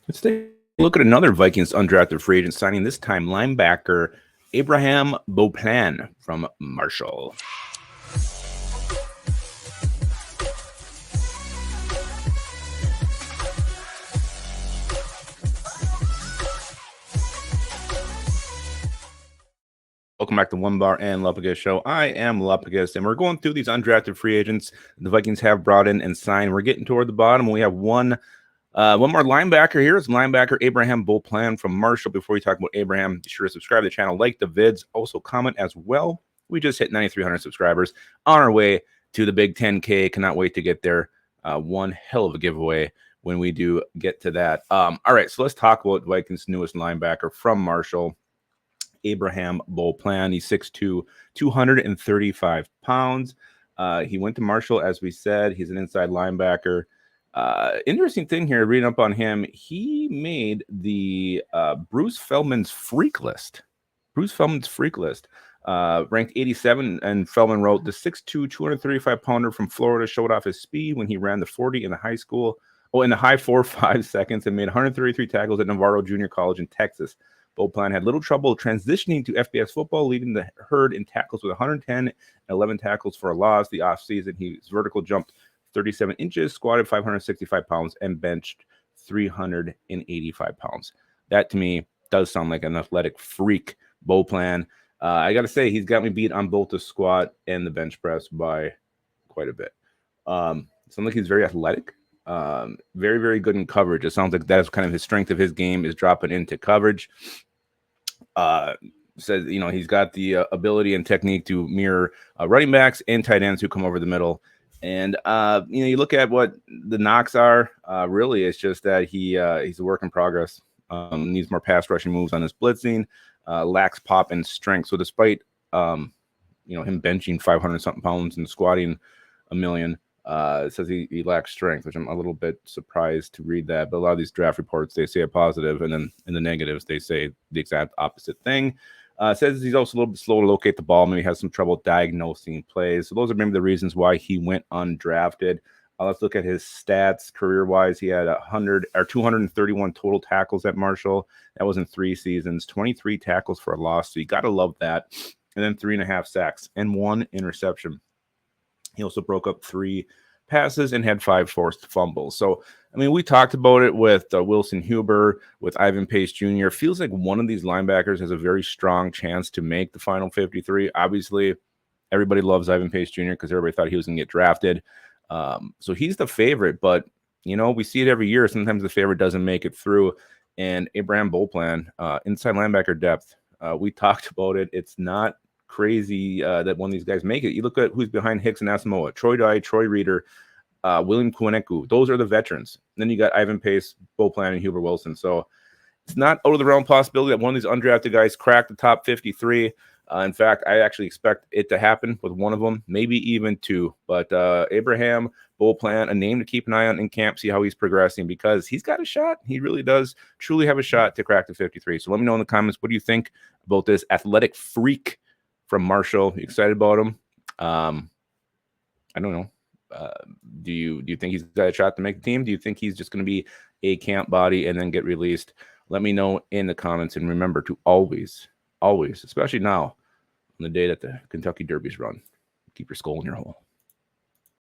Let's take a look at another Vikings undrafted free agent signing, this time linebacker Abraham Beauplan from Marshall. Welcome back to Onebar and Lupagus show. I am Lupagus, and we're going through these undrafted free agents the Vikings have brought in and signed. We're getting toward the bottom. We have one more linebacker here. It's linebacker Abraham Beauplan from Marshall. Before we talk about Abraham, be sure to subscribe to the channel, like the vids, also comment as well. We just hit 9,300 subscribers on our way to the big 10K. Cannot wait to get there. One hell of a giveaway when we do get to that. All right, so let's talk about Vikings' newest linebacker from Marshall, Abraham Beauplan. He's 6'2", 235 pounds. He went to Marshall, as we said. He's an inside linebacker. Interesting thing here, reading up on him, he made the Bruce Feldman's freak list. Bruce Feldman's freak list. Ranked 87, and Feldman wrote, the 6'2", 235-pounder from Florida showed off his speed when he ran the 40 in the high 4.5 seconds and made 133 tackles at Navarro Junior College in Texas. Beauplan had little trouble transitioning to FBS football, leading the herd in tackles with 110 and 11 tackles for a loss. The offseason, his vertical jumped 37 inches, squatted 565 pounds, and benched 385 pounds. That, to me, does sound like an athletic freak, Beauplan. I got to say, he's got me beat on both the squat and the bench press by quite a bit. Sounds like he's very athletic. Very, very good in coverage. It sounds like that is kind of his strength of his game, is dropping into coverage. Says, he's got the ability and technique to mirror running backs and tight ends who come over the middle. And, you look at what the knocks are. Really, it's just that he's a work in progress. Needs more pass rushing moves on his blitzing, lacks pop and strength. So despite, him benching 500-something pounds and squatting a million, it says he lacks strength, which I'm a little bit surprised to read that. But a lot of these draft reports, they say a positive, and then in the negatives, they say the exact opposite thing. Says he's also a little bit slow to locate the ball. Maybe has some trouble diagnosing plays. So those are maybe the reasons why he went undrafted. Let's look at his stats career-wise. He had 231 total tackles at Marshall. That was in 3 seasons. 23 tackles for a loss. So you got to love that. And then 3.5 sacks and 1 interception. He also broke up 3 passes and had 5 forced fumbles. So, we talked about it with Wilson Huber, with Ivan Pace Jr. Feels like one of these linebackers has a very strong chance to make the final 53. Obviously, everybody loves Ivan Pace Jr. because everybody thought he was going to get drafted. So he's the favorite, but, we see it every year. Sometimes the favorite doesn't make it through. And Abraham Beauplan, inside linebacker depth, we talked about it. It's not crazy that one of these guys make it. You look at who's behind Hicks and Asamoah: Troy Dye, Troy Reeder, William Kwianeku. Those are the veterans. And then you got Ivan Pace, Beauplan, and Huber Wilson. So it's not out of the realm possibility that one of these undrafted guys crack the top 53. In fact, I actually expect it to happen with one of them, maybe even 2. But Abraham Beauplan, a name to keep an eye on in camp, see how he's progressing, because he's got a shot. He really does truly have a shot to crack the 53. So let me know in the comments, what do you think about this athletic freak from Marshall? You excited about him? I don't know. Do you think he's got a shot to make the team? Do you think he's just going to be a camp body and then get released? Let me know in the comments. And remember to always, especially now, on the day that the Kentucky Derby's run, keep your skull in your hole.